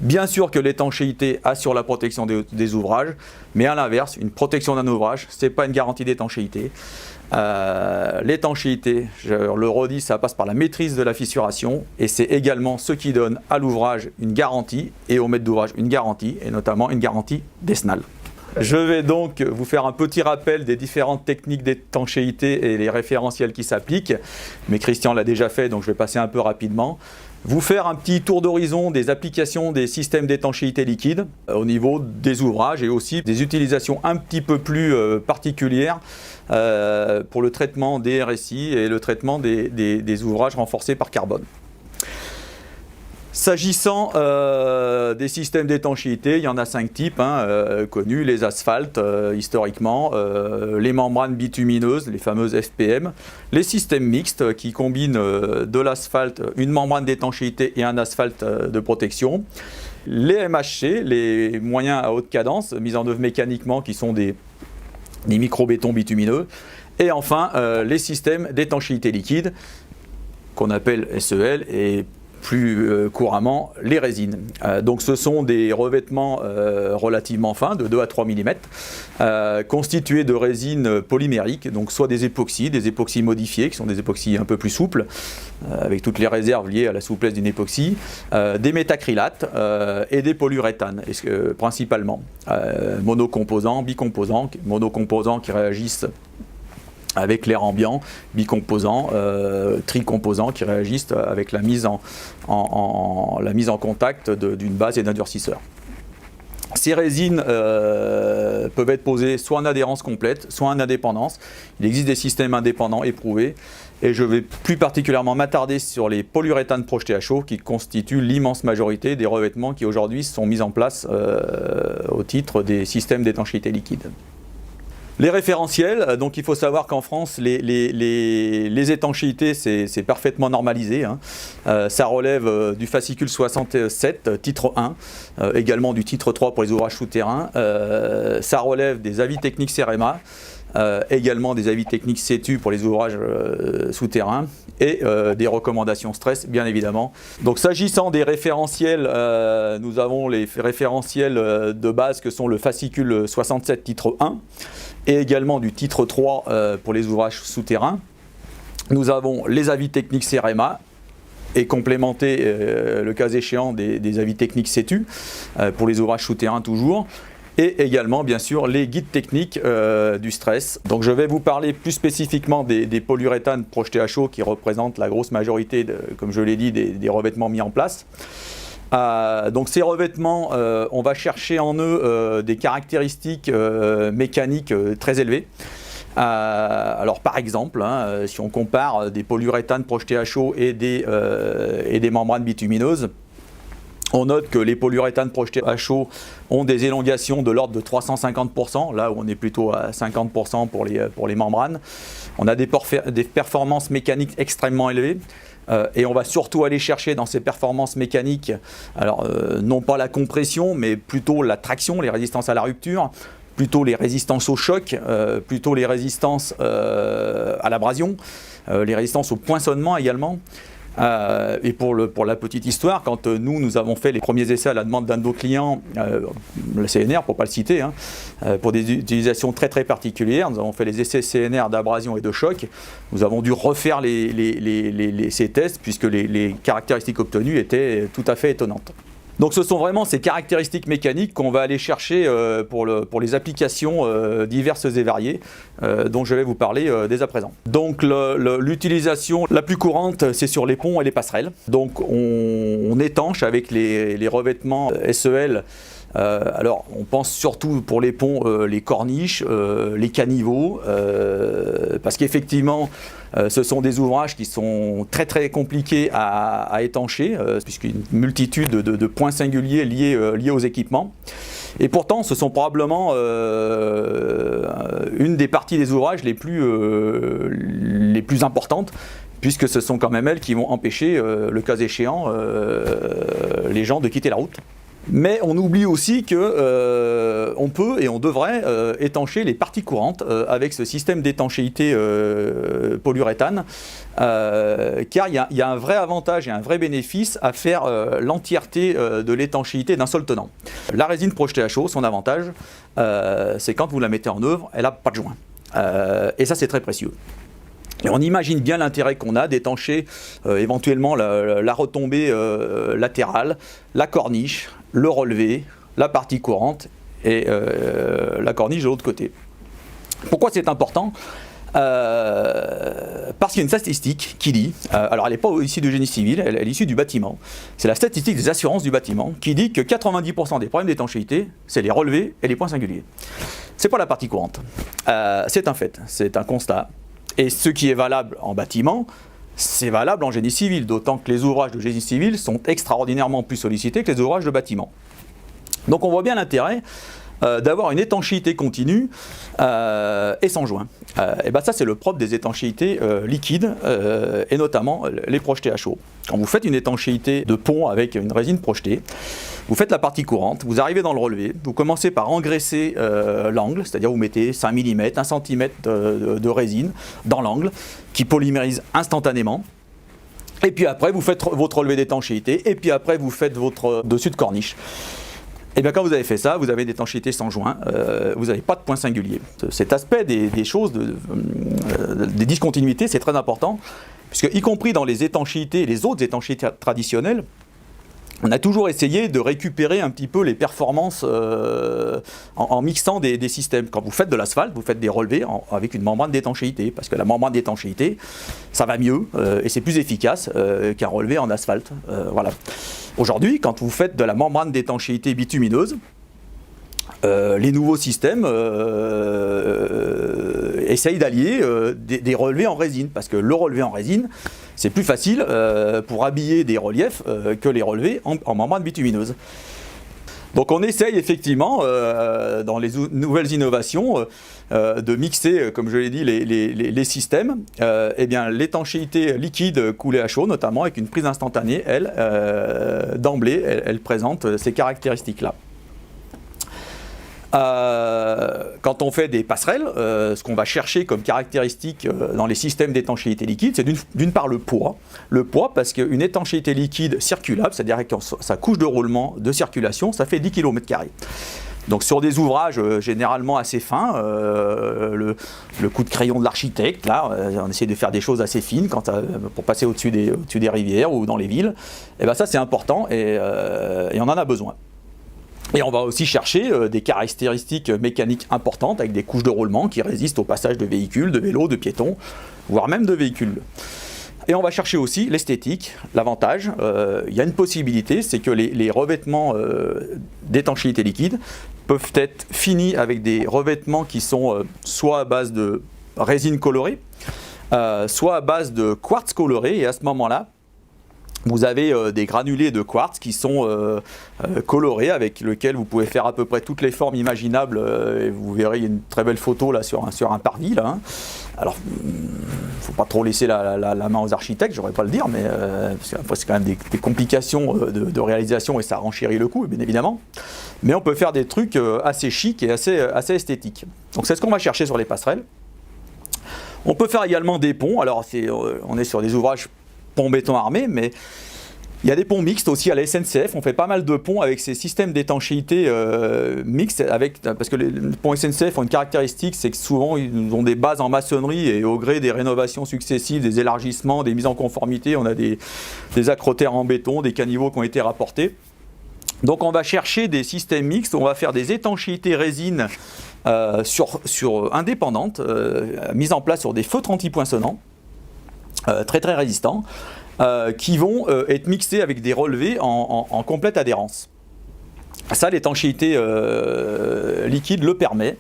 Bien sûr que l'étanchéité assure la protection des ouvrages, mais à l'inverse, une protection d'un ouvrage, ce n'est pas une garantie d'étanchéité. L'étanchéité, je le redis, ça passe par la maîtrise de la fissuration et c'est également ce qui donne à l'ouvrage une garantie et au maître d'ouvrage une garantie, et notamment une garantie décennale. Je vais donc vous faire un petit rappel des différentes techniques d'étanchéité et les référentiels qui s'appliquent, mais Christian l'a déjà fait, donc je vais passer un peu rapidement. Vous faire un petit tour d'horizon des applications des systèmes d'étanchéité liquide au niveau des ouvrages et aussi des utilisations un petit peu plus particulières pour le traitement des RSI et le traitement des ouvrages renforcés par carbone. S'agissant des systèmes d'étanchéité, il y en a 5 types connus, les asphaltes historiquement, les membranes bitumineuses, les fameuses FPM, les systèmes mixtes qui combinent de l'asphalte, une membrane d'étanchéité et un asphalte de protection, les MHC, les moyens à haute cadence, mis en œuvre mécaniquement qui sont des micro-bétons bitumineux, et enfin les systèmes d'étanchéité liquide qu'on appelle SEL et plus couramment les résines. Donc ce sont des revêtements relativement fins, de 2 à 3 mm, constitués de résines polymériques, donc soit des époxys modifiés, qui sont des époxys un peu plus souples, avec toutes les réserves liées à la souplesse d'une époxy, des métacrylates et des polyuréthanes, principalement. Monocomposants, bicomposants, monocomposants qui réagissent avec l'air ambiant, bicomposants, tricomposants qui réagissent avec la mise en contact d'une base et d'un durcisseur. Ces résines peuvent être posées soit en adhérence complète, soit en indépendance. Il existe des systèmes indépendants éprouvés et je vais plus particulièrement m'attarder sur les polyuréthanes projetés à chaud qui constituent l'immense majorité des revêtements qui aujourd'hui sont mis en place au titre des systèmes d'étanchéité liquide. Les référentiels, donc il faut savoir qu'en France, les étanchéités, c'est parfaitement normalisé. Ça relève du fascicule 67, titre 1, également du titre 3 pour les ouvrages souterrains. Ça relève des avis techniques CEREMA, également des avis techniques CETU pour les ouvrages souterrains et des recommandations stress, bien évidemment. Donc s'agissant des référentiels, nous avons les référentiels de base que sont le fascicule 67, titre 1, et également du titre 3 pour les ouvrages souterrains. Nous avons les avis techniques CEREMA et complémentés, le cas échéant, des avis techniques CETU pour les ouvrages souterrains toujours. Et également, bien sûr, les guides techniques du stress. Donc je vais vous parler plus spécifiquement des polyuréthanes projetés à chaud qui représentent la grosse majorité, comme je l'ai dit, des revêtements mis en place. Donc ces revêtements, on va chercher en eux des caractéristiques mécaniques très élevées. Alors par exemple, si on compare des polyuréthanes projetés à chaud et des membranes bitumineuses, on note que les polyuréthanes projetés à chaud ont des élongations de l'ordre de 350%, là où on est plutôt à 50% pour les membranes. On a des performances mécaniques extrêmement élevées. Et on va surtout aller chercher dans ces performances mécaniques, alors non pas la compression, mais plutôt la traction, les résistances à la rupture, plutôt les résistances au choc, plutôt les résistances à l'abrasion, les résistances au poinçonnement également. Et pour la petite histoire, quand nous avons fait les premiers essais à la demande d'un de nos clients, le CNR pour ne pas le citer, pour des utilisations très très particulières, nous avons fait les essais CNR d'abrasion et de choc. Nous avons dû refaire ces tests puisque les caractéristiques obtenues étaient tout à fait étonnantes. Donc ce sont vraiment ces caractéristiques mécaniques qu'on va aller chercher pour les applications diverses et variées dont je vais vous parler dès à présent. Donc l'utilisation la plus courante, c'est sur les ponts et les passerelles. Donc on étanche avec les revêtements SEL. Alors on pense surtout pour les ponts, les corniches, les caniveaux, parce qu'effectivement ce sont des ouvrages qui sont très très compliqués à étancher, puisqu'il y a une multitude de points singuliers liés aux équipements. Et pourtant ce sont probablement une des parties des ouvrages les plus importantes, puisque ce sont quand même elles qui vont empêcher, le cas échéant, les gens de quitter la route. Mais on oublie aussi que on peut et on devrait étancher les parties courantes avec ce système d'étanchéité polyuréthane, car il y a un vrai avantage et un vrai bénéfice à faire l'entièreté de l'étanchéité d'un seul tenant. La résine projetée à chaud, son avantage, c'est quand vous la mettez en œuvre, elle n'a pas de joint. Et ça, c'est très précieux. Et on imagine bien l'intérêt qu'on a d'étancher éventuellement la retombée latérale, la corniche, le relevé, la partie courante et la corniche de l'autre côté. Pourquoi c'est important ? Parce qu'il y a une statistique qui dit, alors elle n'est pas issue du génie civil, elle est issue du bâtiment, c'est la statistique des assurances du bâtiment qui dit que 90% des problèmes d'étanchéité, c'est les relevés et les points singuliers. C'est pas la partie courante, c'est un fait, c'est un constat. Et ce qui est valable en bâtiment, c'est valable en génie civil, d'autant que les ouvrages de génie civil sont extraordinairement plus sollicités que les ouvrages de bâtiment. Donc on voit bien l'intérêt d'avoir une étanchéité continue et sans joint. Et ben ça c'est le propre des étanchéités liquides et notamment les projetés à chaud. Quand vous faites une étanchéité de pont avec une résine projetée, vous faites la partie courante, vous arrivez dans le relevé, vous commencez par engraisser l'angle, c'est-à-dire vous mettez 5 mm, 1 cm de résine dans l'angle qui polymérise instantanément. Et puis après, vous faites votre relevé d'étanchéité, et puis après, vous faites votre dessus de corniche. Et bien quand vous avez fait ça, vous avez une étanchéité sans joint, vous n'avez pas de point singulier. Cet aspect des choses, des discontinuités, c'est très important, puisque y compris dans les étanchéités, les autres étanchéités traditionnelles, on a toujours essayé de récupérer un petit peu les performances en mixant des systèmes. Quand vous faites de l'asphalte, vous faites des relevés avec une membrane d'étanchéité, parce que la membrane d'étanchéité, ça va mieux et c'est plus efficace qu'un relevé en asphalte. Voilà. Aujourd'hui, quand vous faites de la membrane d'étanchéité bitumineuse, les nouveaux systèmes essayent d'allier des relevés en résine, parce que le relevé en résine, c'est plus facile pour habiller des reliefs que les relevés en membrane bitumineuse. Donc on essaye effectivement, dans les nouvelles innovations, de mixer, comme je l'ai dit, les systèmes. Eh bien, l'étanchéité liquide coulée à chaud, notamment avec une prise instantanée, elle, d'emblée, elle présente ces caractéristiques-là. Quand on fait des passerelles, ce qu'on va chercher comme caractéristique dans les systèmes d'étanchéité liquide, c'est d'une part le poids. Le poids, parce qu'une étanchéité liquide circulable, c'est-à-dire que sa couche de roulement de circulation, ça fait 10 km². Donc sur des ouvrages généralement assez fins, le coup de crayon de l'architecte, là, on essaie de faire des choses assez fines pour passer au-dessus des rivières ou dans les villes, et ben ça c'est important et on en a besoin. Et on va aussi chercher des caractéristiques mécaniques importantes avec des couches de roulement qui résistent au passage de véhicules, de vélos, de piétons, voire même de véhicules. Et on va chercher aussi l'esthétique, l'avantage. Il y a une possibilité, c'est que les revêtements d'étanchéité liquide peuvent être finis avec des revêtements qui sont soit à base de résine colorée, soit à base de quartz coloré, et à ce moment-là, vous avez des granulés de quartz qui sont colorés, avec lesquels vous pouvez faire à peu près toutes les formes imaginables. Et vous verrez une très belle photo là sur un parvis. Là, hein. Alors, il ne faut pas trop laisser la main aux architectes, j'aurais pas le dire, mais parce qu'après c'est quand même des complications de réalisation et ça renchérit le coût, bien évidemment. Mais on peut faire des trucs assez chics et assez esthétiques. Donc c'est ce qu'on va chercher sur les passerelles. On peut faire également des ponts. Alors on est sur des ouvrages pont béton armé, mais il y a des ponts mixtes aussi à la SNCF. On fait pas mal de ponts avec ces systèmes d'étanchéité mixtes, parce que les ponts SNCF ont une caractéristique, c'est que souvent ils ont des bases en maçonnerie et au gré des rénovations successives, des élargissements, des mises en conformité, on a des acrotères en béton, des caniveaux qui ont été rapportés. Donc on va chercher des systèmes mixtes, on va faire des étanchéités résine indépendantes, mises en place sur des feutres antipoinçonnants, très très résistants, qui vont être mixés avec des relevés en complète adhérence. Ça, l'étanchéité liquide le permet.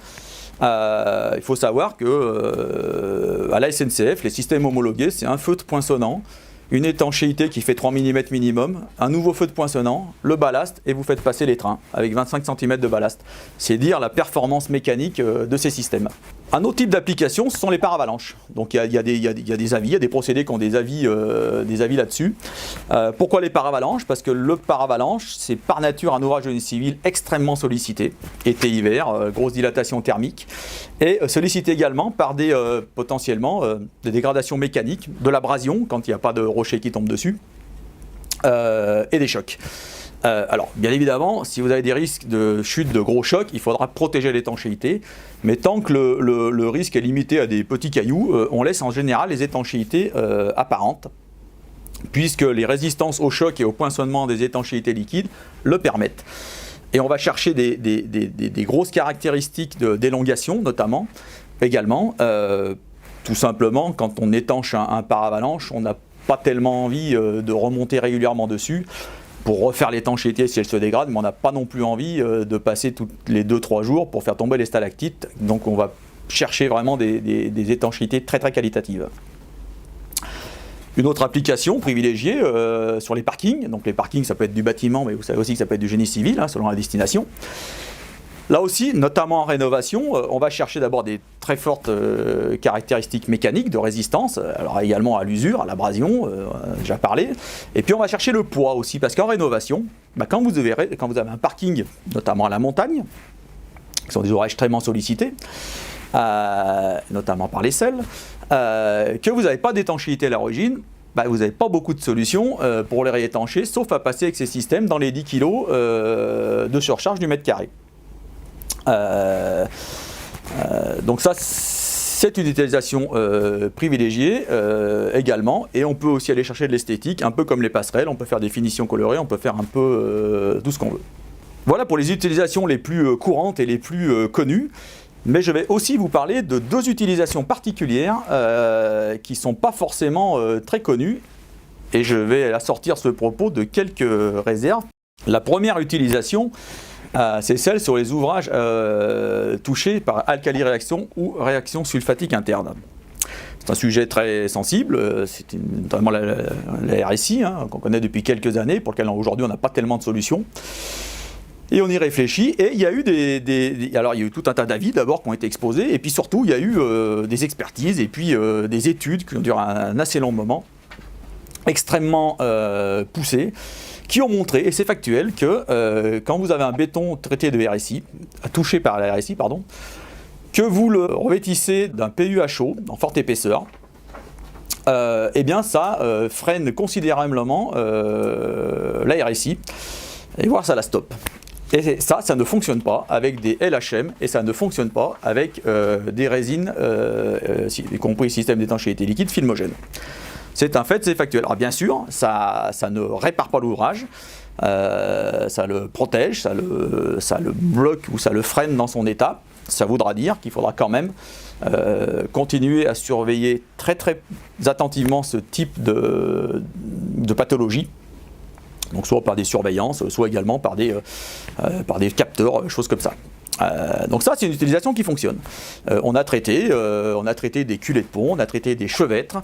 Il faut savoir que à la SNCF, les systèmes homologués, c'est un feutre poinçonnant, une étanchéité qui fait 3 mm minimum, un nouveau feutre poinçonnant, le ballast, et vous faites passer les trains avec 25 cm de ballast. C'est dire la performance mécanique de ces systèmes. Un autre type d'application, ce sont les paravalanches. Donc il y a des avis, il y a des procédés qui ont des avis là-dessus. Pourquoi les paravalanches ? Parce que le paravalanche, c'est par nature un ouvrage de génie civil extrêmement sollicité, été-hiver, grosse dilatation thermique, et sollicité également par potentiellement des dégradations mécaniques, de l'abrasion quand il n'y a pas de rocher qui tombe dessus, et des chocs. Alors, bien évidemment, si vous avez des risques de chute de gros chocs, il faudra protéger l'étanchéité. Mais tant que le risque est limité à des petits cailloux, on laisse en général les étanchéités apparentes, puisque les résistances au choc et au poinçonnement des étanchéités liquides le permettent. Et on va chercher des grosses caractéristiques d'élongation, notamment, également. Tout simplement, quand on étanche un paravalanche, on n'a pas tellement envie de remonter régulièrement dessus pour refaire l'étanchéité si elle se dégrade, mais on n'a pas non plus envie de passer tous les 2-3 jours pour faire tomber les stalactites. Donc on va chercher vraiment des étanchéités très très qualitatives. Une autre application privilégiée sur les parkings. Donc les parkings, ça peut être du bâtiment, mais vous savez aussi que ça peut être du génie civil, hein, selon la destination. Là aussi, notamment en rénovation, on va chercher d'abord des très fortes caractéristiques mécaniques de résistance, alors également à l'usure, à l'abrasion, déjà parlé. Et puis on va chercher le poids aussi, parce qu'en rénovation, quand vous avez un parking, notamment à la montagne, qui sont des ouvrages extrêmement sollicités, notamment par les selles, que vous n'avez pas d'étanchéité à l'origine, vous n'avez pas beaucoup de solutions pour les réétancher, sauf à passer avec ces systèmes dans les 10 kg de surcharge du mètre carré. Donc ça, c'est une utilisation privilégiée également, et on peut aussi aller chercher de l'esthétique, un peu comme les passerelles, on peut faire des finitions colorées, on peut faire un peu tout ce qu'on veut. Voilà pour les utilisations les plus courantes et les plus connues. Mais je vais aussi vous parler de 2 utilisations particulières qui ne sont pas forcément très connues, et je vais assortir ce propos de quelques réserves. La première utilisation, c'est celle sur les ouvrages touchés par alkali-réaction ou réaction sulfatique interne. C'est un sujet très sensible, c'est notamment la RSI, qu'on connaît depuis quelques années, pour lequel aujourd'hui on n'a pas tellement de solutions. Et on y réfléchit, et il y a eu alors il y a eu tout un tas d'avis d'abord qui ont été exposés, et puis surtout il y a eu des expertises et puis des études qui ont duré un assez long moment, extrêmement poussées, qui ont montré, et c'est factuel, que quand vous avez un béton traité de RSI, touché par la RSI, pardon, que vous le revêtissez d'un PUHO en forte épaisseur, eh bien ça freine considérablement la RSI, et voire ça la stoppe. Et ça ne fonctionne pas avec des LHM, et ça ne fonctionne pas avec des résines, y compris système d'étanchéité liquide filmogène. C'est un fait, c'est factuel. Alors bien sûr, ça ne répare pas l'ouvrage, ça le protège, ça le bloque ou ça le freine dans son état. Ça voudra dire qu'il faudra quand même continuer à surveiller très très attentivement ce type de pathologie. Donc soit par des surveillances, soit également par des capteurs, choses comme ça. Donc ça, c'est une utilisation qui fonctionne. On a traité des culées de pont, on a traité des chevêtres,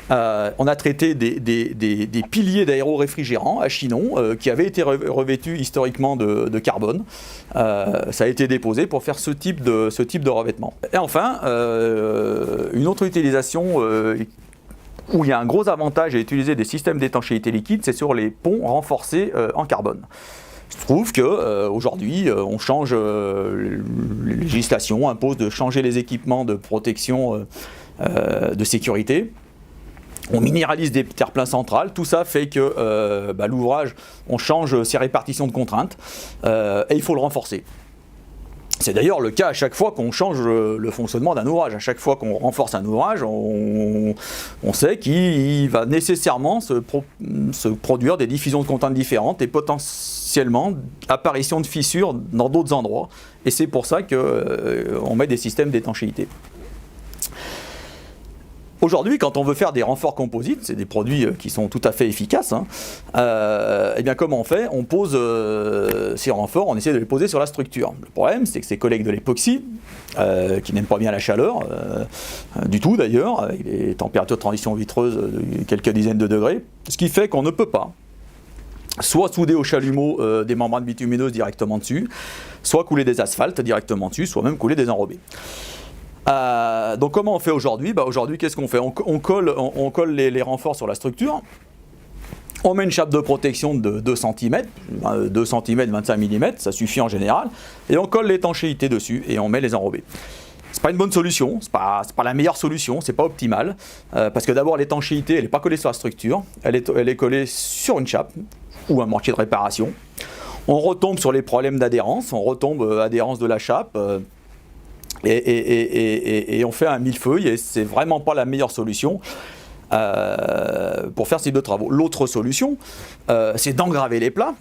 on a traité des piliers d'aéroréfrigérants à chinon qui avaient été revêtus historiquement de carbone. Ça a été déposé pour faire ce type de revêtement. Et enfin, une autre utilisation où il y a un gros avantage à utiliser des systèmes d'étanchéité liquide, c'est sur les ponts renforcés en carbone. Il se trouve qu'aujourd'hui, on change, les législations imposent de changer les équipements de protection de sécurité. On minéralise des terre-pleins centrales, tout ça fait que l'ouvrage, on change ses répartitions de contraintes et il faut le renforcer. C'est d'ailleurs le cas à chaque fois qu'on change le fonctionnement d'un ouvrage. À chaque fois qu'on renforce un ouvrage, on sait qu'il va nécessairement se produire des diffusions de contraintes différentes et potentiellement apparition de fissures dans d'autres endroits. Et c'est pour ça qu'on met des systèmes d'étanchéité. Aujourd'hui, quand on veut faire des renforts composites, c'est des produits qui sont tout à fait efficaces, eh bien comment on fait ? On pose ces renforts, on essaie de les poser sur la structure. Le problème, c'est que ces collègues de l'époxy, qui n'aiment pas bien la chaleur, du tout d'ailleurs, avec des températures de transition vitreuse de quelques dizaines de degrés, ce qui fait qu'on ne peut pas soit souder au chalumeau des membranes bitumineuses directement dessus, soit couler des asphaltes directement dessus, soit même couler des enrobés. Donc comment on fait aujourd'hui ? Aujourd'hui, qu'est-ce qu'on fait ? On colle les renforts sur la structure, on met une chape de protection de 2 cm, 2 cm, 25 mm, ça suffit en général, et on colle l'étanchéité dessus et on met les enrobés. C'est pas une bonne solution, c'est pas la meilleure solution, c'est pas optimal, parce que d'abord l'étanchéité, elle n'est pas collée sur la structure, elle est collée sur une chape ou un mortier de réparation. On retombe sur les problèmes d'adhérence, on retombe adhérence de la chape, et on fait un millefeuille, et c'est vraiment pas la meilleure solution pour faire ce type de travaux. L'autre solution, c'est d'engraver les plats.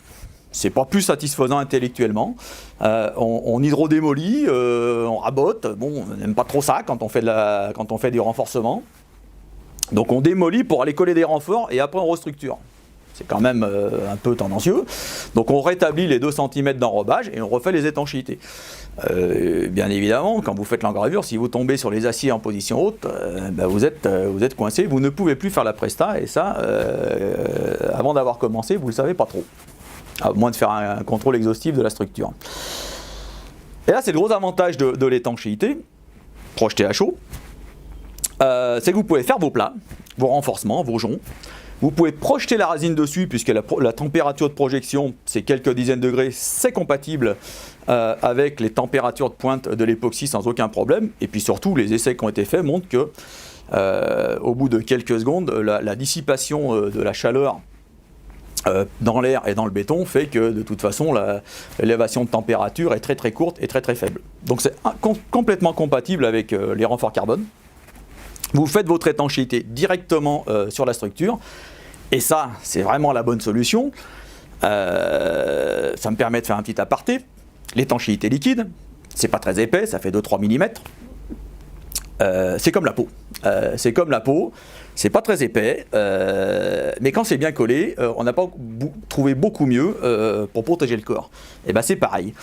C'est pas plus satisfaisant intellectuellement. On hydrodémolit, on rabote. Bon, on n'aime pas trop ça quand on fait du renforcement. Donc on démolit pour aller coller des renforts et après on restructure. C'est quand même un peu tendancieux. Donc on rétablit les 2 cm d'enrobage et on refait les étanchéités. Bien évidemment, quand vous faites l'engravure, si vous tombez sur les aciers en position haute, vous êtes coincé, vous ne pouvez plus faire la presta, et ça, avant d'avoir commencé, vous ne le savez pas trop. À moins de faire un contrôle exhaustif de la structure. Et là, c'est le gros avantage de l'étanchéité, projeté à chaud, c'est que vous pouvez faire vos plats, vos renforcements, vos joncs. Vous pouvez projeter la résine dessus, puisque la température de projection, c'est quelques dizaines de degrés, c'est compatible avec les températures de pointe de l'époxy sans aucun problème. Et puis surtout, les essais qui ont été faits montrent que au bout de quelques secondes, la dissipation de la chaleur dans l'air et dans le béton fait que de toute façon l'élévation de température est très très courte et très très faible. Donc c'est complètement compatible avec les renforts carbone. Vous faites votre étanchéité directement sur la structure et ça c'est vraiment la bonne solution. Ça me permet de faire un petit aparté. L'étanchéité liquide, c'est pas très épais, ça fait 2-3 mm. C'est comme la peau. C'est pas très épais, mais quand c'est bien collé, on n'a pas trouvé beaucoup mieux pour protéger le corps. Et bien c'est pareil.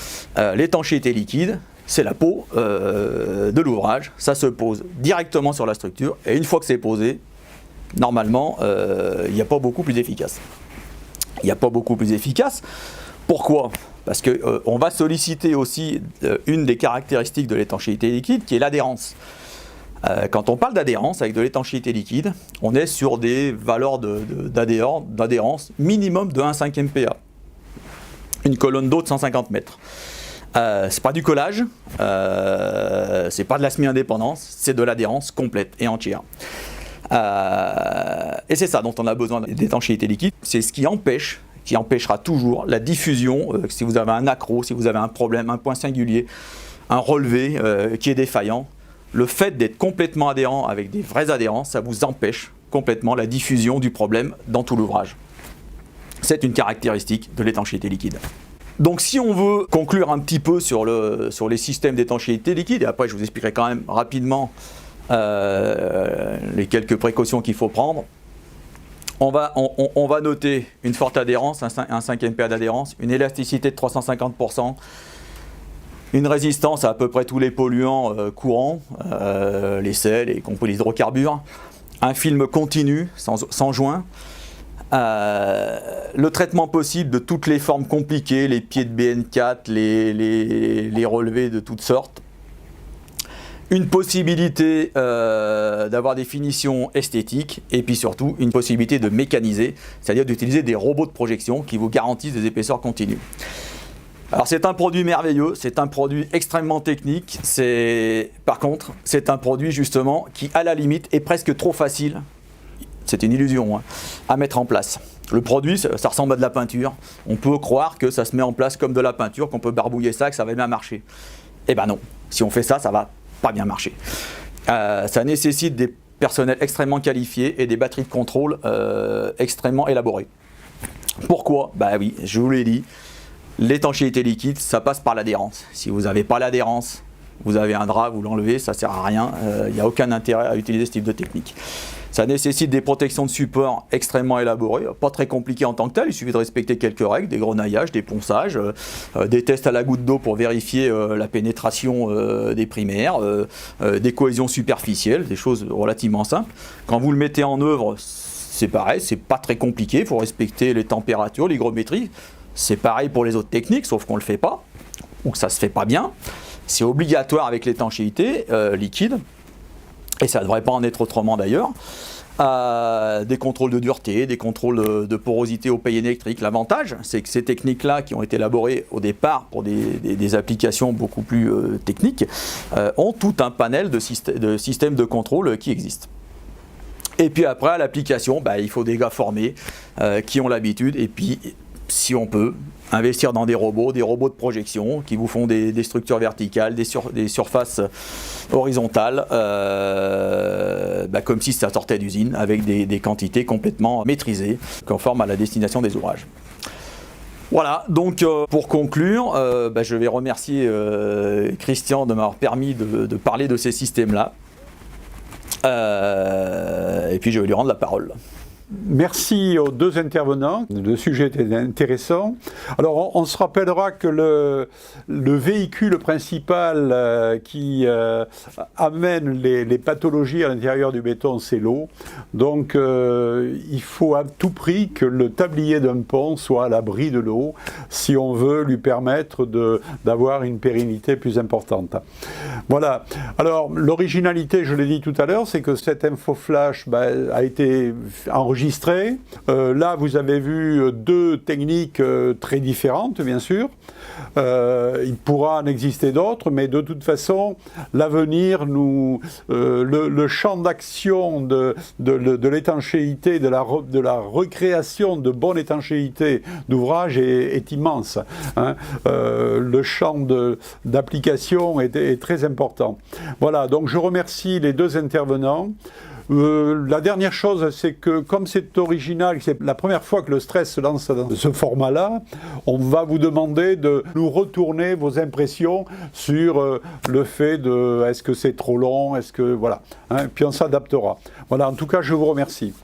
L'étanchéité liquide, c'est la peau de l'ouvrage. Ça se pose directement sur la structure, et une fois que c'est posé, normalement, il n'y a pas beaucoup plus efficace. Pourquoi ? Parce qu'on va solliciter aussi une des caractéristiques de l'étanchéité liquide, qui est l'adhérence. Quand on parle d'adhérence avec de l'étanchéité liquide, on est sur des valeurs d'adhérence minimum de 1/5 MPa. Une colonne d'eau de 150 mètres. C'est pas du collage, c'est pas de la semi-indépendance, c'est de l'adhérence complète et entière. Et c'est ça dont on a besoin d'étanchéité liquide. C'est ce qui empêchera toujours la diffusion, si vous avez un accroc, si vous avez un problème, un point singulier, un relevé qui est défaillant. Le fait d'être complètement adhérent avec des vraies adhérences, ça vous empêche complètement la diffusion du problème dans tout l'ouvrage. C'est une caractéristique de l'étanchéité liquide. Donc si on veut conclure un petit peu sur les systèmes d'étanchéité liquide, et après je vous expliquerai quand même rapidement les quelques précautions qu'il faut prendre, on va noter une forte adhérence, un 5 MPa d'adhérence, une élasticité de 350%, une résistance à peu près tous les polluants courants, les sels, les composés d'hydrocarbures, un film continu, sans joint, le traitement possible de toutes les formes compliquées, les pieds de BN4, les relevés de toutes sortes, une possibilité d'avoir des finitions esthétiques et puis surtout une possibilité de mécaniser, c'est-à-dire d'utiliser des robots de projection qui vous garantissent des épaisseurs continues. Alors c'est un produit merveilleux, c'est un produit extrêmement technique, par contre c'est un produit justement qui à la limite est presque trop facile, c'est une illusion, hein, à mettre en place. Le produit ça ressemble à de la peinture, on peut croire que ça se met en place comme de la peinture, qu'on peut barbouiller ça, que ça va bien marcher. Eh ben non, si on fait ça, ça va pas bien marcher. Ça nécessite des personnels extrêmement qualifiés et des batteries de contrôle extrêmement élaborées. Pourquoi ? Bah oui, je vous l'ai dit. L'étanchéité liquide, ça passe par l'adhérence. Si vous n'avez pas l'adhérence, vous avez un drap, vous l'enlevez, ça ne sert à rien. Il n'y a aucun intérêt à utiliser ce type de technique. Ça nécessite des protections de support extrêmement élaborées, pas très compliquées en tant que telles. Il suffit de respecter quelques règles, des grenaillages, des ponçages, des tests à la goutte d'eau pour vérifier la pénétration des primaires, des cohésions superficielles, des choses relativement simples. Quand vous le mettez en œuvre, c'est pareil, c'est pas très compliqué. Il faut respecter les températures, l'hygrométrie. C'est pareil pour les autres techniques, sauf qu'on ne le fait pas, ou que ça ne se fait pas bien. C'est obligatoire avec l'étanchéité liquide, et ça ne devrait pas en être autrement d'ailleurs. Des contrôles de dureté, des contrôles de porosité au pays électrique. L'avantage, c'est que ces techniques-là, qui ont été élaborées au départ pour des applications beaucoup plus techniques, ont tout un panel de systèmes de contrôle qui existent. Et puis après, à l'application, il faut des gars formés qui ont l'habitude, et puis si on peut, investir dans des robots de projection qui vous font des structures verticales, des surfaces horizontales, comme si ça sortait d'usine, avec des quantités complètement maîtrisées, conformes à la destination des ouvrages. Voilà, donc pour conclure, je vais remercier Christian de m'avoir permis de parler de ces systèmes-là. Et puis je vais lui rendre la parole. Merci aux deux intervenants, le sujet était intéressant. Alors on se rappellera que le véhicule principal qui amène les pathologies à l'intérieur du béton, c'est l'eau. Donc il faut à tout prix que le tablier d'un pont soit à l'abri de l'eau si on veut lui permettre d'avoir une pérennité plus importante. Voilà. Alors l'originalité, je l'ai dit tout à l'heure, c'est que cette info flash a été enregistrée enregistré. Là, vous avez vu deux techniques très différentes, bien sûr. Il pourra en exister d'autres, mais de toute façon, l'avenir, le champ d'action de l'étanchéité, de la recréation de bonne étanchéité d'ouvrage est immense. Hein. Le champ d'application est très important. Voilà, donc je remercie les deux intervenants. La dernière chose, c'est que comme c'est original, c'est la première fois que le stress se lance dans ce format-là, on va vous demander de nous retourner vos impressions sur le fait de est-ce que c'est trop long, est-ce que voilà, hein, puis on s'adaptera. Voilà, en tout cas, je vous remercie.